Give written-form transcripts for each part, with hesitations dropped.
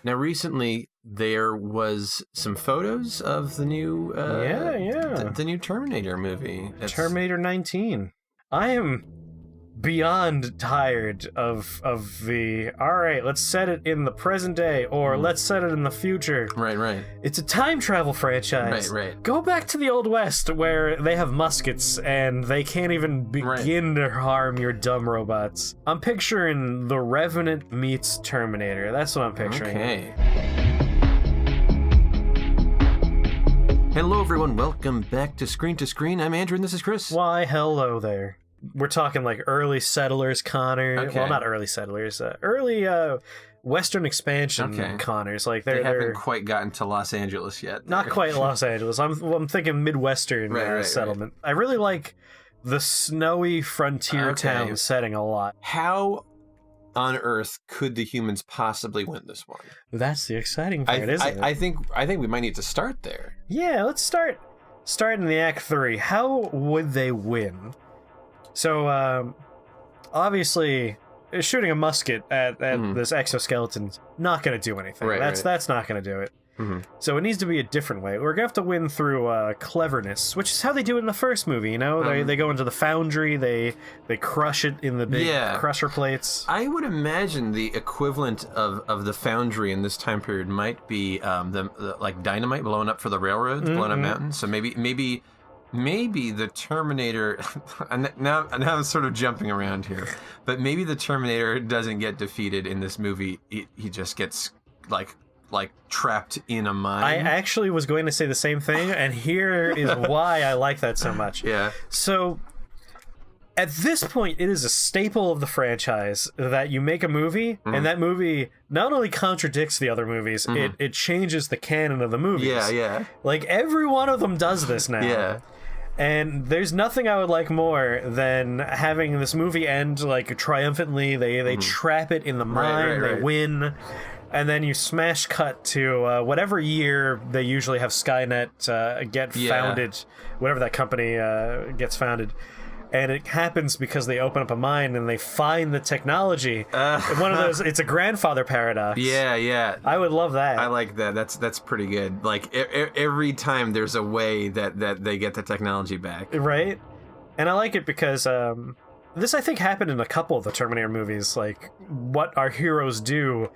Now, recently there was some photos of the new, the new Terminator movie. Terminator 19. I am beyond tired of the, all right, let's set it in the present day, or let's set it in the future. Right. It's a time travel franchise. Right. Go back to the Old West where they have muskets and they can't even begin to harm your dumb robots. I'm picturing The Revenant meets Terminator. That's what I'm picturing. Okay. Hello, everyone. Welcome back to Screen to Screen. I'm Andrew, and this is Chris. Why, hello there. We're talking like early settlers, Connor. Okay. Well, not early settlers. Early Western expansion Connors. Like they haven't they're quite gotten to Los Angeles yet. not quite Los Angeles. I'm thinking Midwestern settlement. I really like the snowy frontier town setting a lot. How on earth could the humans possibly win this one? That's the exciting part, isn't it? I think we might need to start there. Yeah, let's start in the Act 3. How would they win? So, obviously, shooting a musket at this exoskeleton's not going to do anything. That's not going to do it. Mm-hmm. So it needs to be a different way. We're going to have to win through cleverness, which is how they do it in the first movie, you know? They go into the foundry, they crush it in the big crusher plates. I would imagine the equivalent of the foundry in this time period might be the like dynamite blown up for the railroads, blown up mountains. So maybe the Terminator, now I'm sort of jumping around here, but maybe the Terminator doesn't get defeated in this movie. He just gets like trapped in a mine. I actually was going to say the same thing, and here is why I like that so much. Yeah. So at this point, it is a staple of the franchise that you make a movie, and that movie not only contradicts the other movies, it changes the canon of the movies. Yeah. Like, every one of them does this now. Yeah. And there's nothing I would like more than having this movie end like triumphantly. They trap it in the mine, they win, and then you smash cut to whatever year they usually have Skynet get founded, whatever that company gets founded. And it happens because they open up a mine and they find the technology. One of those, it's a grandfather paradox. Yeah. I would love that. I like that. That's pretty good. Like every time there's a way that they get the technology back. Right? And I like it because this, I think, happened in a couple of the Terminator movies. Like, what our heroes do,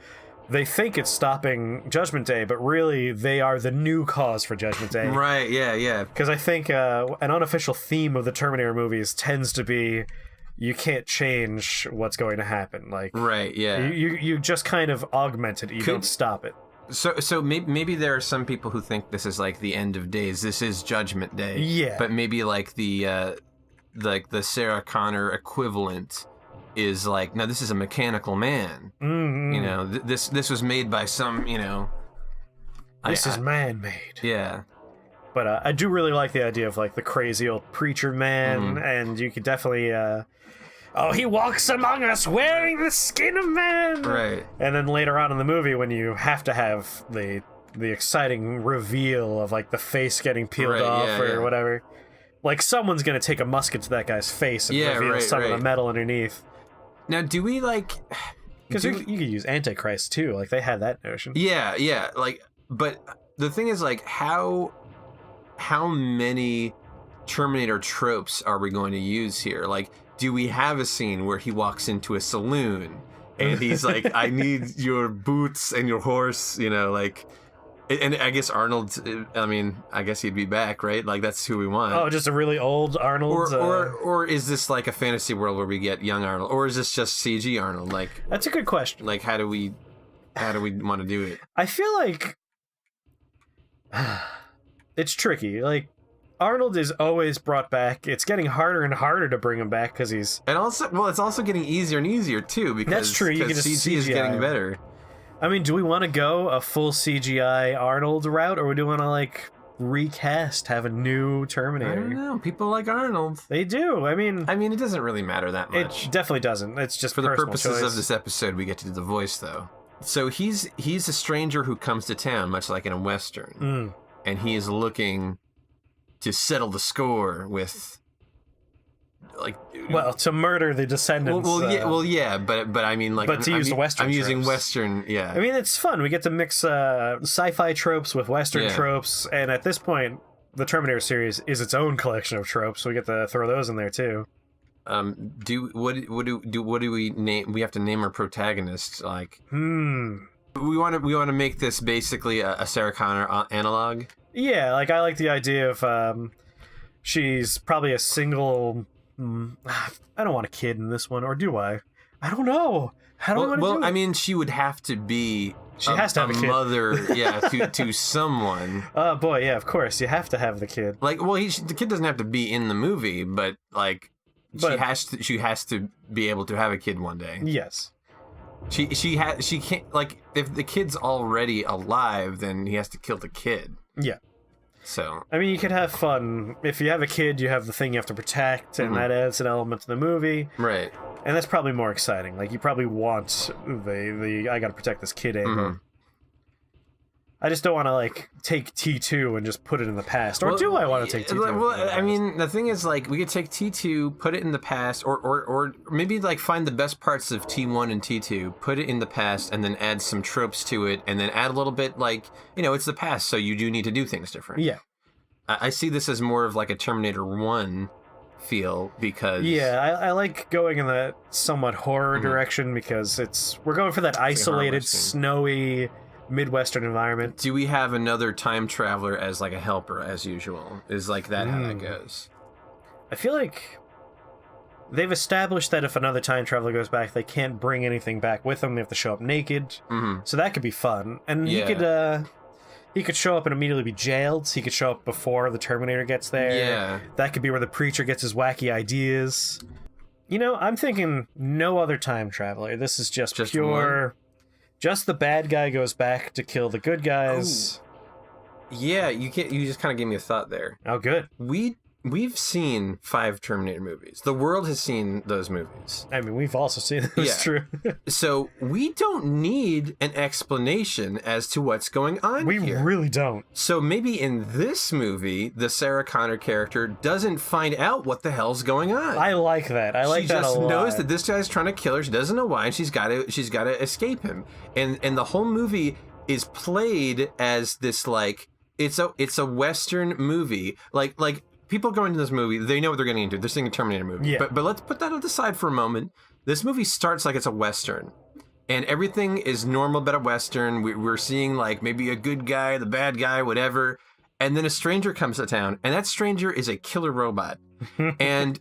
they think it's stopping Judgment Day, but really they are the new cause for Judgment Day. Right, yeah. Because I think an unofficial theme of the Terminator movies tends to be you can't change what's going to happen. Like, right, yeah. You just kind of augment it. You don't stop it. So maybe there are some people who think this is like the end of days. This is Judgment Day. Yeah. But maybe like the Sarah Connor equivalent is like, no, this is a mechanical man. Mm-hmm. You know, this was made by some, you know... This is man-made. Yeah. But I do really like the idea of, like, the crazy old preacher man, and you could definitely... he walks among us wearing the skin of man! Right. And then later on in the movie, when you have to have the exciting reveal of, like, the face getting peeled off or whatever, like, someone's gonna take a musket to that guy's face and reveal some of the metal underneath. Now, do we, like... Because you could use Antichrist, too. Like, they had that notion. Yeah. Like, but the thing is, like, how many Terminator tropes are we going to use here? Like, do we have a scene where he walks into a saloon and he's like, I need your boots and your horse, you know, like... And I guess Arnold, I mean, I guess he'd be back, right? Like, that's who we want. Oh, just a really old Arnold? Or is this like a fantasy world where we get young Arnold? Or is this just CG Arnold? Like, that's a good question. Like, how do we want to do it? I feel like it's tricky. Like, Arnold is always brought back. It's getting harder and harder to bring him back because he's... And also, well, it's also getting easier and easier, too, because that's true. You can just CG is getting better. I mean, do we want to go a full CGI Arnold route, or do we want to, like, recast, have a new Terminator? I don't know. People like Arnold. They do. I mean, it doesn't really matter that much. It definitely doesn't. It's just for the purposes choice. of this episode, we get to do the voice, though. So he's a stranger who comes to town, much like in a Western, and he is looking to settle the score with like. Well, to murder the descendants. Yeah, but I mean, like, but to use the Western. I'm tropes. using Western. Yeah. I mean, it's fun. We get to mix sci-fi tropes with Western tropes, and at this point, the Terminator series is its own collection of tropes. So we get to throw those in there too. What do we name? We have to name our protagonist. Like, we want to make this basically a Sarah Connor analog. Yeah, like I like the idea of she's probably a single. I don't want a kid in this one, or do I? I don't know. How do I want to do it? Well, I mean, she would have to be. She has to have a kid. Mother, yeah, to someone. Oh boy, yeah, of course, you have to have the kid. Like, well, the kid doesn't have to be in the movie, but like, she has to be able to have a kid one day. Yes. She can't, like, if the kid's already alive, then he has to kill the kid. Yeah. So I mean, you could have fun. If you have a kid, you have the thing you have to protect, and that adds an element to the movie. Right. And that's probably more exciting. Like, you probably want the I gotta protect this kid angle. I just don't want to, like, take T2 and just put it in the past. Or do I want to take T2? Well, I mean, the thing is, like, we could take T2, put it in the past, or maybe, like, find the best parts of T1 and T2, put it in the past, and then add some tropes to it, and then add a little bit, like, you know, it's the past, so you do need to do things different. Yeah. I see this as more of, like, a Terminator 1 feel, because... Yeah, I like going in that somewhat horror direction, because we're going for that isolated, snowy... Midwestern environment. Do we have another time traveler as like a helper as usual? Is like that how that goes? I feel like they've established that if another time traveler goes back, they can't bring anything back with them. They have to show up naked. So that could be fun. And he could show up and immediately be jailed. He could show up before the Terminator gets there. Yeah. That could be where the preacher gets his wacky ideas. You know, I'm thinking no other time traveler. This is just pure... one? Just the bad guy goes back to kill the good guys. Ooh. Yeah, you just kind of gave me a thought there. Oh, good. We've seen 5 Terminator movies. The world has seen those movies. I mean, we've also seen it. It's true. So we don't need an explanation as to what's going on here. We really don't. So maybe in this movie, the Sarah Connor character doesn't find out what the hell's going on. I like that. I like that a lot. She just knows that this guy's trying to kill her. She doesn't know why, and she's got to escape him. And the whole movie is played as this, like, it's a Western movie. Like people going to this movie, they know what they're getting into. They're seeing a Terminator movie. Yeah. But let's put that on the side for a moment. This movie starts like it's a Western. And everything is normal about a Western. We're seeing, like, maybe a good guy, the bad guy, whatever. And then a stranger comes to town. And that stranger is a killer robot. And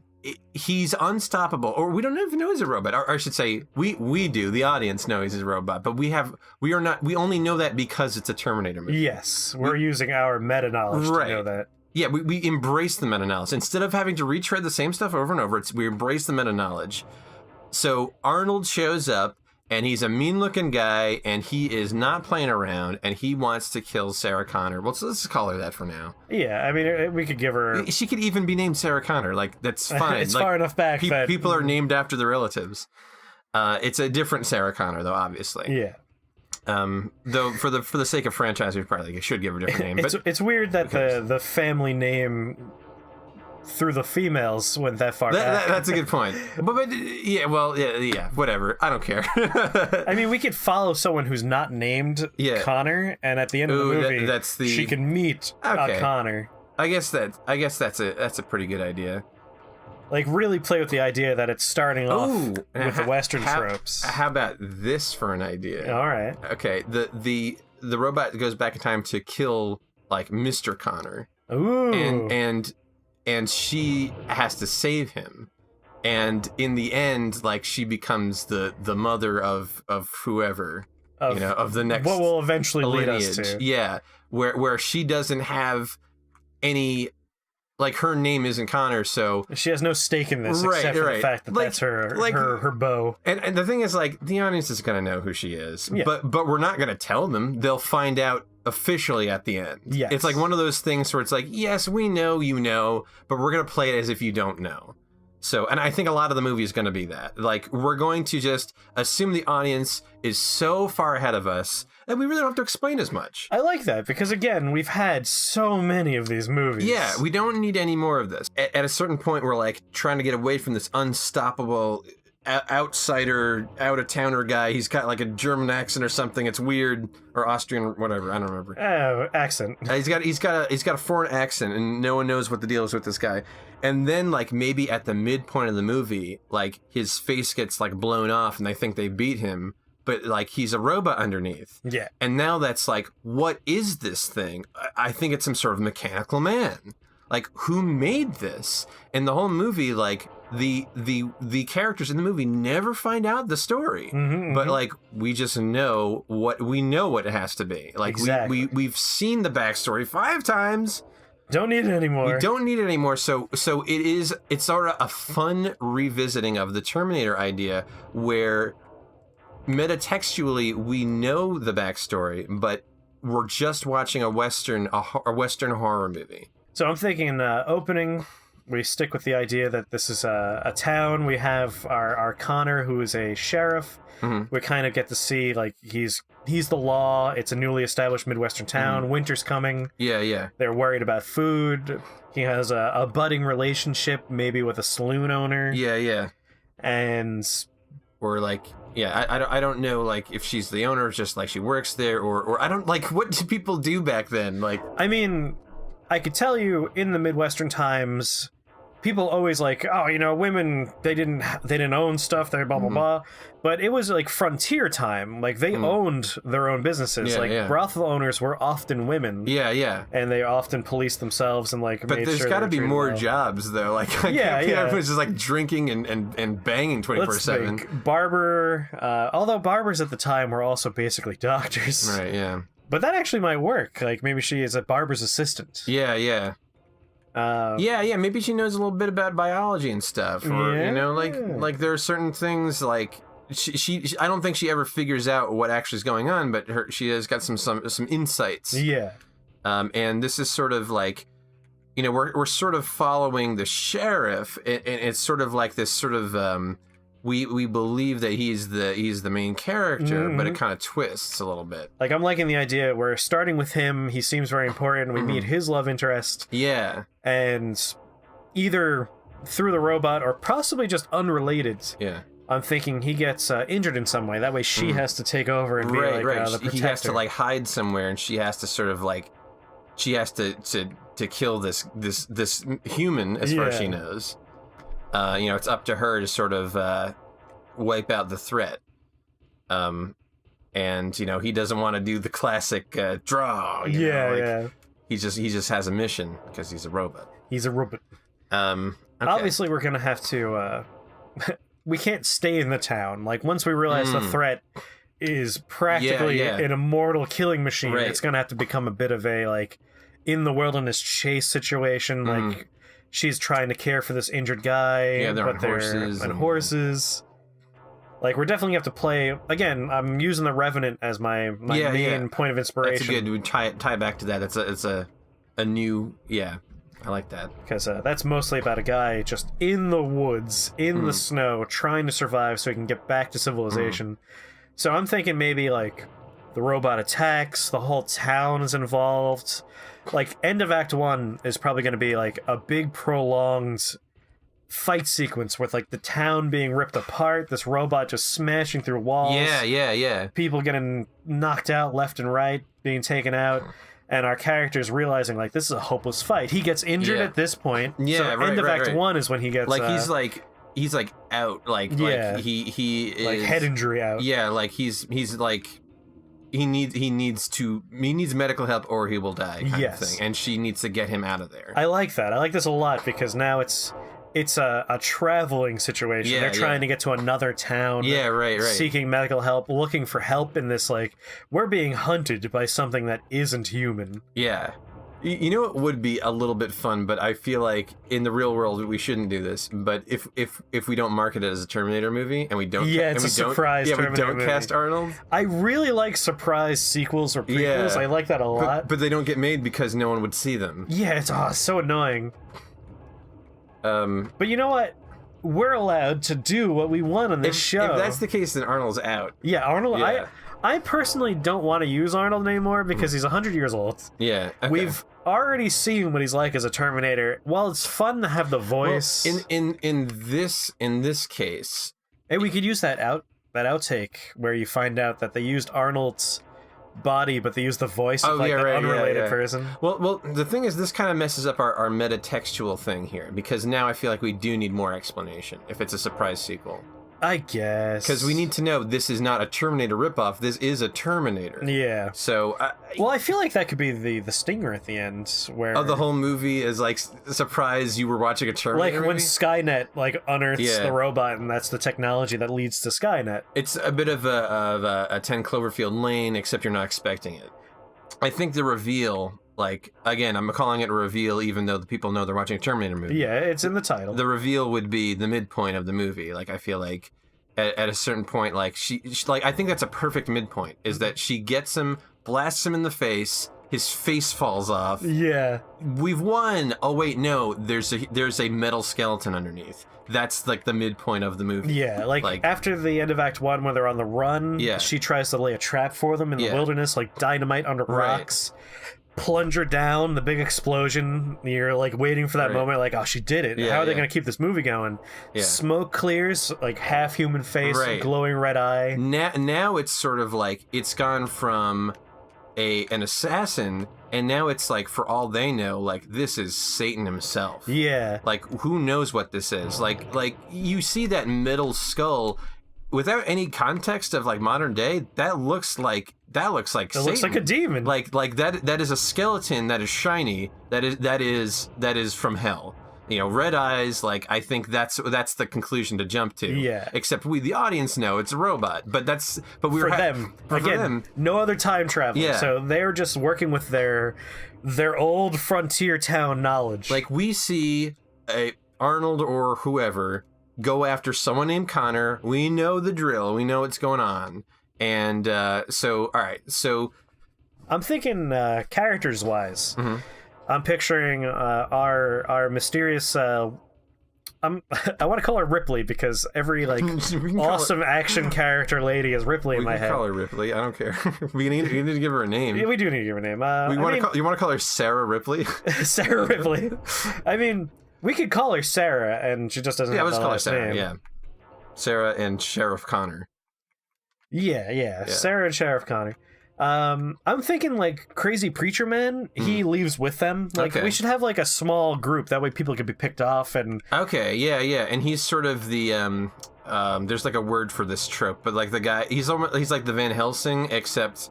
he's unstoppable. Or we don't even know he's a robot. Or I should say, we do. The audience know he's a robot. But we only know that because it's a Terminator movie. Yes. We're using our meta-knowledge to know that. Yeah, we embrace the meta-knowledge. Instead of having to retread the same stuff over and over, we embrace the meta-knowledge. So Arnold shows up, and he's a mean-looking guy, and he is not playing around, and he wants to kill Sarah Connor. Well, so let's just call her that for now. Yeah, I mean, we could give her... She could even be named Sarah Connor. Like, that's fine. It's far enough back that... People are named after their relatives. It's a different Sarah Connor, though, obviously. Yeah. Though for the sake of franchise, we probably should give her a different name. It's weird that the family name through the females went that far back. That's a good point. But yeah, well, yeah, whatever. I don't care. I mean, we could follow someone who's not named Connor, and at the end of the movie, she can meet Connor. I guess that's a pretty good idea. Like, really play with the idea that it's starting off with the Western tropes. How about this for an idea? All right. Okay, the robot goes back in time to kill, like, Mr. Connor. Ooh. And she has to save him. And in the end, like, she becomes the mother of whoever, of the next what will eventually lineage. Lead us to. Yeah, where she doesn't have any... Like, her name isn't Connor, so... She has no stake in this, except for the fact that that's her beau. And the thing is, like, the audience is going to know who she is. Yeah. But we're not going to tell them. They'll find out officially at the end. Yes. It's like one of those things where it's like, yes, we know you know, but we're going to play it as if you don't know. So, and I think a lot of the movie is going to be that. Like, we're going to just assume the audience is so far ahead of us that we really don't have to explain as much. I like that, because again, we've had so many of these movies. Yeah, we don't need any more of this. At a certain point, we're like trying to get away from this unstoppable outsider, out-of-towner guy. He's got like a German accent or something. It's weird, or Austrian, or whatever. I don't remember. Accent. He's got a foreign accent, and no one knows what the deal is with this guy. And then, like, maybe at the midpoint of the movie, like, his face gets like blown off, and they think they beat him, but like he's a robot underneath. Yeah. And now that's like, what is this thing? I think it's some sort of mechanical man. Like, who made this? And the whole movie, like, the characters in the movie never find out the story, but like we just know what it has to be. Like, exactly. we've seen the backstory 5 times. Don't need it anymore. We don't need it anymore. So it's sort of a fun revisiting of the Terminator idea, where metatextually we know the backstory, but we're just watching a Western horror movie. So I'm thinking opening, we stick with the idea that this is a town. We have our Connor, who is a sheriff. We kind of get to see, like, he's the law. It's a newly established Midwestern town. Winter's coming. Yeah. They're worried about food. He has a budding relationship, maybe with a saloon owner. Yeah. And... Or, like... Yeah, I don't know, like, if she's the owner, just like she works there, or I don't, like, what did people do back then? Like, I mean, I could tell you in the Midwestern times, people always like, oh, you know, women, they didn't own stuff, they're blah, blah, blah. But it was like frontier time. Like, they owned their own businesses. Brothel owners were often women. Yeah. And they often policed themselves and, like, but there's got to be more jobs, though. Like, everyone's just, like, drinking and banging 24/7. Barber, although barbers at the time were also basically doctors. Right, yeah. But that actually might work. Like, maybe she is a barber's assistant. Yeah. Maybe she knows a little bit about biology and stuff, or you know, like there are certain things, like she I don't think she ever figures out what actually is going on, but she has got some insights. Yeah. And this is sort of like, you know, we're sort of following the sheriff, and it's sort of like this sort of we believe that he's the main character, but it kind of twists a little bit. Like, I'm liking the idea we're starting with him. He seems very important. We meet his love interest. Yeah. And either through the robot or possibly just unrelated. Yeah. I'm thinking he gets injured in some way. That way she has to take over and be like the protector. He has to, like, hide somewhere, and she has to sort of, like, she has to kill this human, as far as she knows. You know, it's up to her to sort of wipe out the threat. And, you know, he doesn't want to do the classic draw. You know, like, he just has a mission because he's a robot. He's a robot. Okay. Obviously, we're gonna have to. We can't stay in the town. Like, once we realize the threat is practically an immortal killing machine, it's gonna have to become a bit of a, like, in the wilderness chase situation. Like, she's trying to care for this injured guy. Yeah, they're on horses. And horses. Like, we're definitely going to have to play... Again, I'm using the Revenant as my main point of inspiration. That's good. We tie it back to that. It's a new... Yeah, I like that. Because that's mostly about a guy just in the woods, in the snow, trying to survive so he can get back to civilization. So I'm thinking maybe, like, the robot attacks, the whole town is involved. Like, end of Act 1 is probably going to be, like, a big prolonged fight sequence with, like, the town being ripped apart, this robot just smashing through walls. Yeah. People getting knocked out left and right, being taken out, and our characters realizing, like, this is a hopeless fight. He gets injured at this point. Yeah, so end of Act 1 is when he gets... Like, he's like out, like he is... Like, head injury out. Yeah, like, he's like... He needs medical help or he will die, kind of thing. And she needs to get him out of there. I like that. I like this a lot because now it's a traveling situation. They're trying to get to another town. Yeah, right. Seeking medical help, looking for help in this, like, we're being hunted by something that isn't human. Yeah. You know, it would be a little bit fun, but I feel like in the real world we shouldn't do this. But if we don't market it as a Terminator movie and we don't, it's a surprise. We don't cast Arnold. I really like surprise sequels or prequels. I like that a lot. But they don't get made because no one would see them. Yeah, it's so annoying. But you know what? we're allowed to do what we want on this show. If that's the case, then Arnold's out. Yeah, Arnold. Yeah. I personally don't want to use Arnold anymore because he's 100 years old. Yeah. Okay. We've already seen what he's like as a Terminator. While it's fun to have the voice, well, in this case, hey, we could use that outtake where you find out that they used Arnold's body, but they used the voice of an unrelated person. Well, the thing is, this kind of messes up our metatextual thing here, because now I feel like we do need more explanation if it's a surprise sequel. I guess. Because we need to know this is not a Terminator ripoff, this is a Terminator. Yeah. So... well, I feel like that could be the stinger at the end, where... Oh, the whole movie is, like, surprise you were watching a Terminator when movie? Skynet, like, unearths the robot, and that's the technology that leads to Skynet. It's a bit of a 10 Cloverfield Lane, except you're not expecting it. I think the reveal... Like, again, I'm calling it a reveal even though the people know they're watching a Terminator movie. Yeah, it's in the title. The reveal would be the midpoint of the movie. Like, I feel like at a certain point, like, she like, I think that's a perfect midpoint, is that she gets him, blasts him in the face, his face falls off. Yeah. We've won! Oh, wait, no, there's a metal skeleton underneath. That's, like, the midpoint of the movie. Yeah, like after the end of Act 1, when they're on the run, she tries to lay a trap for them in the wilderness, like dynamite under rocks. Plunger down, the big explosion. You're like waiting for that moment, like, oh, she did it. How are they going to keep this movie going? Smoke clears, like half human face, glowing red eye. Now it's sort of like it's gone from an assassin, and now it's like, for all they know, like, this is Satan himself. Yeah. Like, who knows what this is? Like you see that middle skull without any context of like modern day, that looks like Satan. Looks like a demon. Like that is a skeleton that is shiny. That is from hell. You know, red eyes. Like, I think that's the conclusion to jump to. Yeah. Except we, the audience, know it's a robot. But we were for them. No other time travel. Yeah. So they're just working with their old frontier town knowledge. Like, we see Arnold or whoever go after someone named Connor. We know the drill. We know what's going on. And all right. So I'm thinking characters-wise. Mm-hmm. I'm picturing our mysterious... I want to call her Ripley because every like awesome action character lady is Ripley in my head. We can call her Ripley. I don't care. we need to give her a name. Yeah, we do need to give her a name. You want to call her Sarah Ripley? Sarah Ripley. I mean, we could call her Sarah, and she just doesn't have the last name. Yeah, Sarah and Sheriff Connor. Yeah. Sarah and Sheriff Connor. I'm thinking like Crazy Preacher Man. He leaves with them. Like, we should have like a small group. That way people could be picked off. And yeah. And he's sort of the there's like a word for this trope, but like the guy, he's like the Van Helsing, except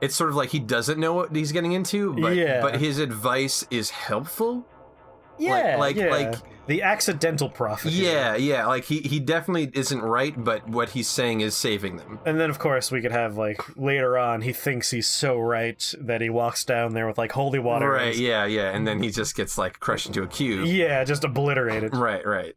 it's sort of like he doesn't know what he's getting into, but his advice is helpful. Yeah, like the accidental prophet. Yeah. Like he definitely isn't right, but what he's saying is saving them. And then of course we could have like later on he thinks he's so right that he walks down there with like holy water. Right. Yeah. And then he just gets like crushed into a cube. Yeah, just obliterated. Right.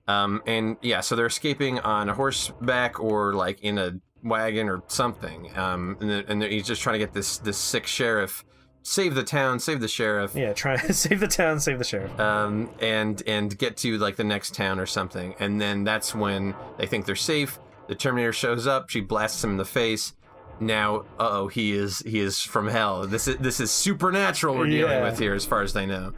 And yeah, so they're escaping on a horseback or like in a wagon or something. And he's just trying to get this sick sheriff. Save the town, save the sheriff. Yeah, try to save the town, save the sheriff. And get to like the next town or something. And then that's when they think they're safe. The Terminator shows up. She blasts him in the face. Now, he is from hell. This is supernatural we're dealing with here, as far as they know.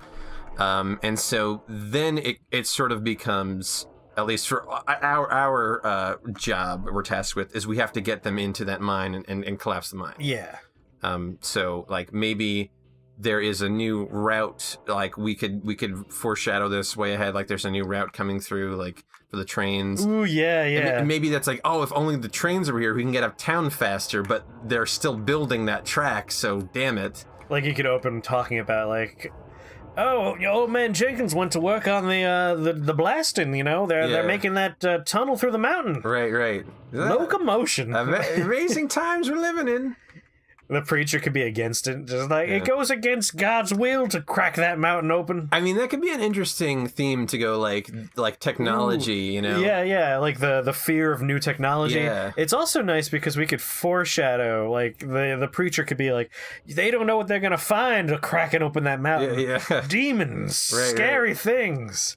And so then it sort of becomes, at least for our job we're tasked with, is we have to get them into that mine and collapse the mine. Yeah. So like maybe there is a new route, like we could foreshadow this way ahead, like there's a new route coming through, like for the trains. Ooh, yeah. And maybe that's like, if only the trains were here, we can get up town faster, but they're still building that track, so damn it. Like you could open talking about like, oh, old man Jenkins went to work on the blasting, they're making that tunnel through the mountain. Right. Locomotion. Amazing times we're living in. The preacher could be against it. Just like, it goes against God's will to crack that mountain open. I mean, that could be an interesting theme to go like technology, Yeah, like the fear of new technology. Yeah. It's also nice because we could foreshadow, like, the preacher could be like, they don't know what they're going to find cracking open that mountain. Yeah. Demons, scary things.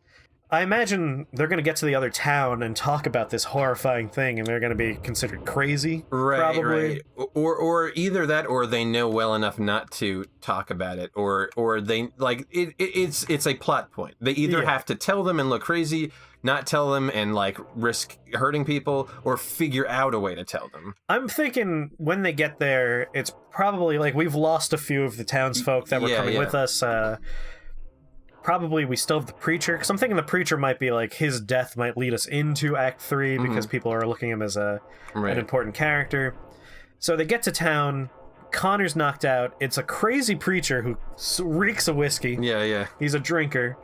I imagine they're going to get to the other town and talk about this horrifying thing, and they're going to be considered crazy, probably. Right. Or either that, or they know well enough not to talk about it, or they like it's a plot point. They either have to tell them and look crazy, not tell them and like risk hurting people, or figure out a way to tell them. I'm thinking when they get there, it's probably like we've lost a few of the townsfolk that were coming with us. Probably we still have the preacher, because I'm thinking the preacher might be like his death might lead us into Act 3 because people are looking at him as an important character. So they get to town. Connor's knocked out. It's a crazy preacher who reeks of whiskey. Yeah. He's a drinker.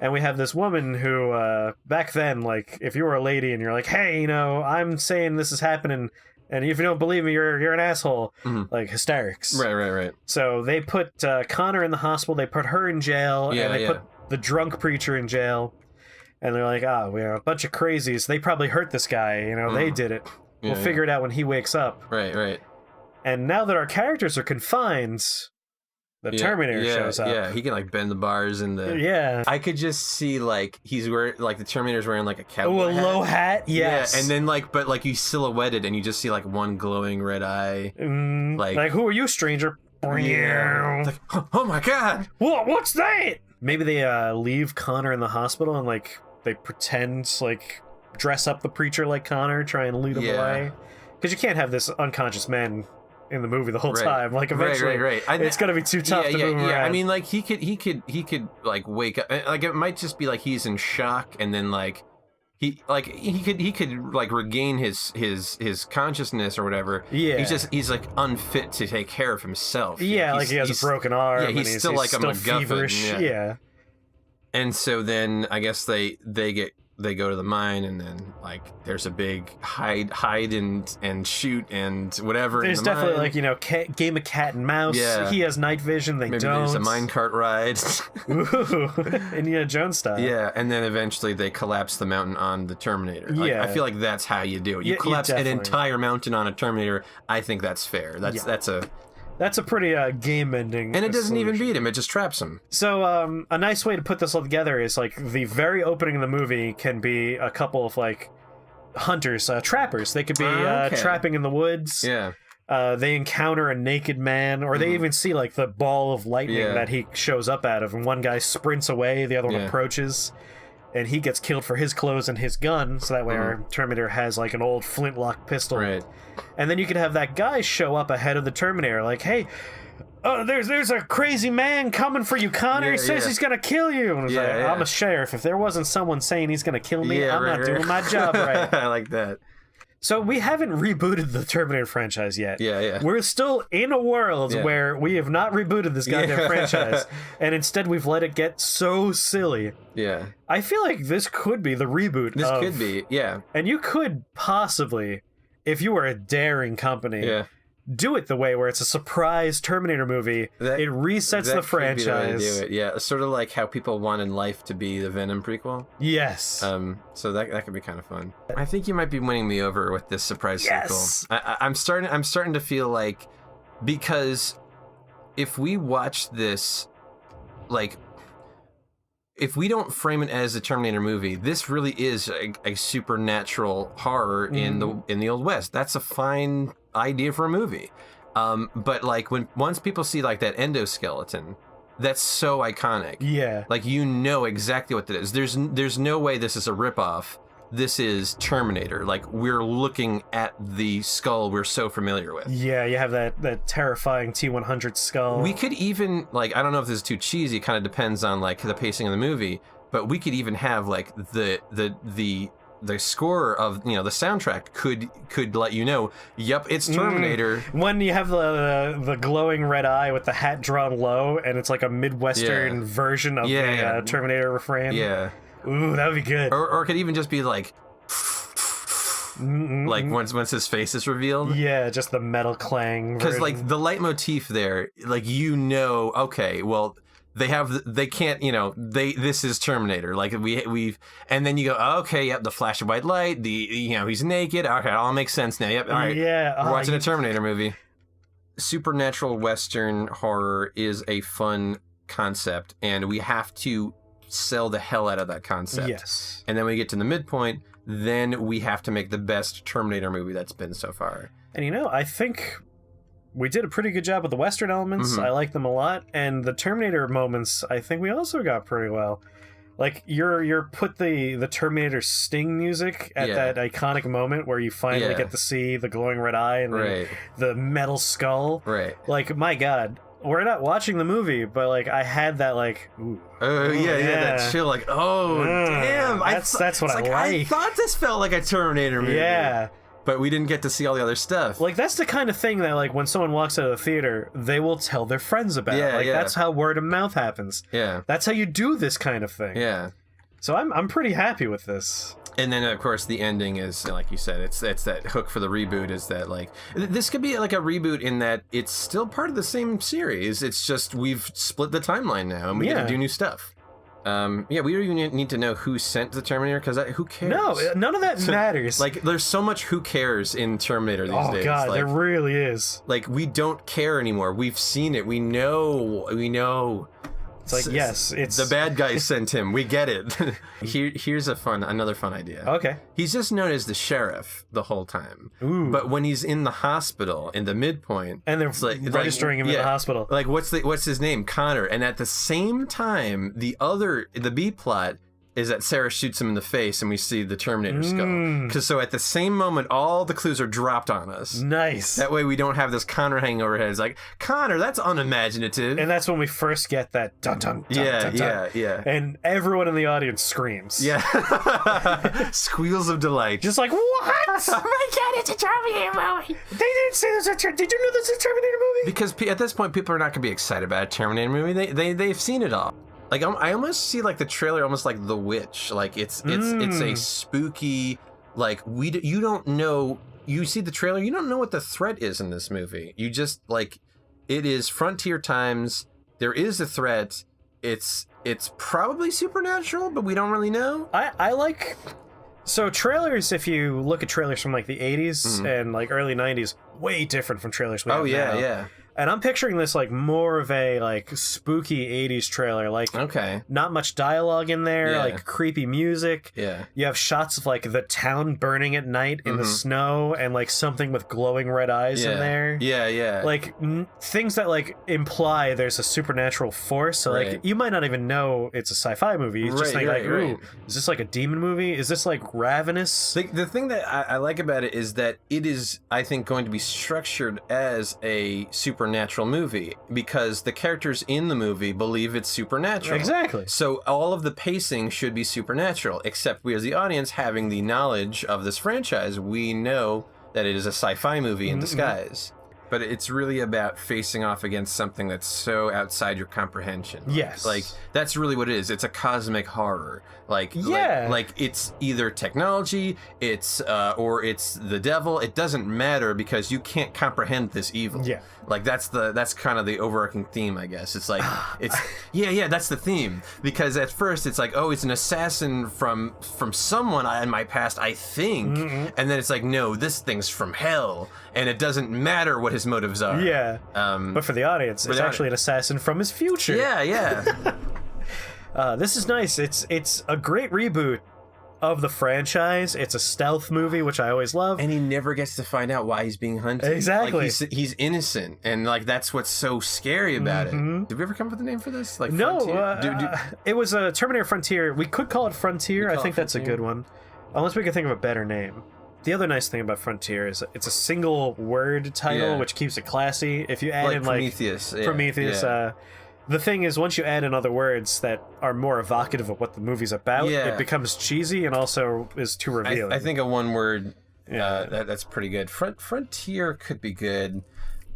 And we have this woman who, back then, like, if you were a lady and you're like, hey, I'm saying this is happening, and if you don't believe me, you're an asshole. Like, hysterics. Right. So they put Connor in the hospital, they put her in jail, and they put the drunk preacher in jail. And they're like, we're a bunch of crazies. They probably hurt this guy, they did it. We'll figure it out when he wakes up. Right. And now that our characters are confined, the Terminator shows up. Yeah, he can like bend the bars and the... Yeah. I could just see like he's wearing like the Terminator's wearing like a cowboy hat. Low hat. Yes. Yeah, and then like but like you silhouetted and you just see like one glowing red eye. Like who are you, stranger? Yeah. Like, oh my god. What's that? Maybe they leave Connor in the hospital and like they pretend like dress up the preacher like Connor, try and lead him away. Because you can't have this unconscious man in the movie the whole time. Like eventually, it's gonna be too tough to move around. I mean, like he could like wake up. Like it might just be like he's in shock, and then like he could like regain his consciousness or whatever. Yeah, he's like unfit to take care of himself. Yeah, like he has a broken arm. Yeah, he's still like a MacGuffin. Feverish. Yeah. And so then I guess they go to the mine, and then like there's a big hide and shoot and whatever. There's definitely like game of cat and mouse. Yeah. He has night vision. Maybe don't. There's a minecart ride. Ooh, Indiana Jones style. Yeah, and then eventually they collapse the mountain on the Terminator. Like, yeah, I feel like that's how you do it. You collapse an entire mountain on a Terminator. I think that's fair. That's a pretty game ending. And it doesn't even beat him, it just traps him. So a nice way to put this all together is like the very opening of the movie can be a couple of like hunters, trappers. They could be trapping in the woods. Yeah. They encounter a naked man, or they even see like the ball of lightning that he shows up out of, and one guy sprints away, the other one approaches, and he gets killed for his clothes and his gun, so that way our Terminator has like an old flintlock pistol. Right. And then you could have that guy show up ahead of the Terminator, like, hey, there's a crazy man coming for you, Connor. He says he's gonna kill you. And like, I'm a sheriff. If there wasn't someone saying he's gonna kill me, I'm not doing my job right. I like that. So we haven't rebooted the Terminator franchise yet. Yeah. We're still in a world where we have not rebooted this goddamn franchise, and instead we've let it get so silly. Yeah. I feel like this could be the reboot. This could be, yeah. And you could possibly, if you were a daring company, do it the way where it's a surprise Terminator movie. It resets the franchise. That could be the way to do it. Yeah, sort of like how people wanted Life to be the Venom prequel. Yes. So that could be kind of fun. I think you might be winning me over with this surprise sequel. I'm starting to feel like, because if we watch this, like, if we don't frame it as a Terminator movie, this really is a supernatural horror in the Old West. That's a fine idea for a movie. But like once people see like that endoskeleton, that's so iconic. Yeah. Like exactly what that is. There's no way this is a ripoff. This is Terminator. Like, we're looking at the skull we're so familiar with. Yeah, you have that terrifying T-100 skull. We could even, like, I don't know if this is too cheesy, kind of depends on, like, the pacing of the movie, but we could even have, like, the score of, the soundtrack could let you know, yep, it's Terminator. When you have the glowing red eye with the hat drawn low, and it's like a Midwestern version of the Terminator refrain. Yeah. Ooh, that would be good. Or it could even just be like, like once his face is revealed. Yeah, just the metal clang. Because like the leitmotif there, like okay, well they can't, this is Terminator. Like we've and then you go, okay, yep, the flash of white light, he's naked. Okay, it all makes sense now. Yep, all right. Yeah, we're watching a Terminator movie. Supernatural Western horror is a fun concept, and we have to sell the hell out of that concept. Yes. And then when we get to the midpoint, then we have to make the best Terminator movie that's been so far. And I think we did a pretty good job with the Western elements. I like them a lot. And the Terminator moments, I think we also got pretty well. Like, you're put the Terminator Sting music at that iconic moment where you finally get to see the glowing red eye and the metal skull. Right. Like, my God. We're not watching the movie, but, like, I had that, like, ooh. Oh, yeah, that chill, like, oh, damn. That's what I like. I thought this felt like a Terminator movie. Yeah. But we didn't get to see all the other stuff. Like, that's the kind of thing that, like, when someone walks out of the theater, they will tell their friends about. That's how word of mouth happens. Yeah. That's how you do this kind of thing. Yeah. So I'm pretty happy with this. And then, of course, the ending is, like you said, it's that hook for the reboot is that, like, this could be like a reboot in that it's still part of the same series. It's just we've split the timeline now and we get to do new stuff. We don't even need to know who sent the Terminator because who cares? No, none of that matters. Like, there's so much who cares in Terminator these days. Oh, God, like, there really is. Like, we don't care anymore. We've seen it. We know. It's like, yes, it's... The bad guy sent him. We get it. Here's another fun idea. Okay. He's just known as the sheriff the whole time. Ooh. But when he's in the hospital, in the midpoint... And they're registering him in the hospital. Like, what's his name? Connor. And at the same time, the B-plot is that Sarah shoots him in the face and we see the Terminator skull. So at the same moment, all the clues are dropped on us. Nice. That way we don't have this Connor hanging over our heads. Like, Connor, that's unimaginative. And that's when we first get that dun-dun, dun-dun. Yeah. And everyone in the audience screams. Yeah. Squeals of delight. Just like, what? Oh my God, it's a Terminator movie. They didn't say this was a Did you know this is a Terminator movie? Because at this point, people are not going to be excited about a Terminator movie. They've seen it all. Like, I almost see, like, the trailer almost like The Witch. Like, it's a spooky, like, you don't know, you see the trailer, you don't know what the threat is in this movie. You just, like, it is frontier times, there is a threat, it's probably supernatural, but we don't really know. I like... So trailers, if you look at trailers from, like, the 80s and, like, early 90s, way different from trailers we have now. Yeah. And I'm picturing this like more of a like spooky 80s trailer, like not much dialogue in there, like creepy music. Yeah. You have shots of like the town burning at night in the snow and like something with glowing red eyes in there. Yeah. Like things that like imply there's a supernatural force. So like you might not even know it's a sci-fi movie. You just think ooh, is this like a demon movie? Is this like ravenous? The thing that I like about it is that it is, I think, going to be structured as a supernatural movie because the characters in the movie believe it's supernatural. Exactly. So all of the pacing should be supernatural, except we as the audience, having the knowledge of this franchise, we know that it is a sci-fi movie in disguise. But it's really about facing off against something that's so outside your comprehension. Yes. Like, that's really what it is. It's a cosmic horror. Like, like it's either technology, or it's the devil. It doesn't matter because you can't comprehend this evil. Yeah. Like, that's kind of the overarching theme, I guess. It's like, that's the theme. Because at first it's like, oh, it's an assassin from someone in my past, I think. And then it's like, no, this thing's from hell. And it doesn't matter what his motives are. Yeah. But for the audience, it's actually an assassin from his future. Yeah. This is nice. It's a great reboot of the franchise. It's a stealth movie, which I always love. And he never gets to find out why he's being hunted. Exactly. Like, he's innocent. And, like, that's what's so scary about it. Did we ever come up with a name for this? Like, no. Frontier? It was a Terminator Frontier. We could call it Frontier. I think that's a good one. Unless we can think of a better name. The other nice thing about Frontier is it's a single word title, which keeps it classy. If you add in, like... Prometheus. The thing is, once you add in other words that are more evocative of what the movie's about, it becomes cheesy and also is too revealing. I think a one word, that's pretty good. Frontier could be good.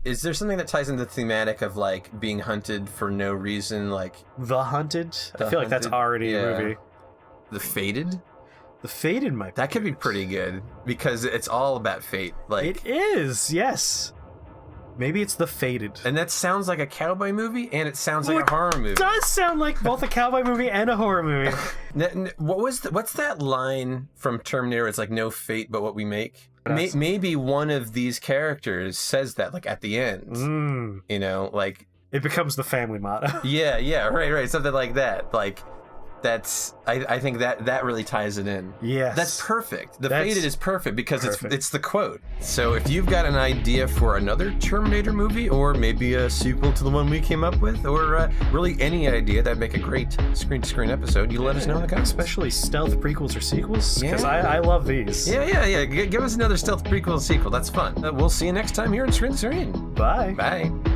Is there something that ties into the thematic of, like, being hunted for no reason, like... The Hunted? I feel like that's already a movie. The Fated? The Fated might be That could be pretty good, because it's all about fate. Like, it is, yes. Maybe it's The Fated. And that sounds like a cowboy movie, and it sounds like a horror movie. It does sound like both a cowboy movie and a horror movie. What's that line from Terminator? It's like, no fate but what we make. Maybe one of these characters says that, like, at the end. You know, like... It becomes the family motto. Yeah, right. Something like that. Like, I think that really ties it in. Yes. That's perfect. The That's Faded is perfect because perfect. it's the quote. So if you've got an idea for another Terminator movie, or maybe a sequel to the one we came up with, or really any idea that'd make a great screen-to-screen episode, you let us know in the comments. Especially stealth prequels or sequels, because Yeah. I love these. Yeah. Give us another stealth prequel and sequel. That's fun. We'll see you next time here in Screen to Screen. Bye. Bye.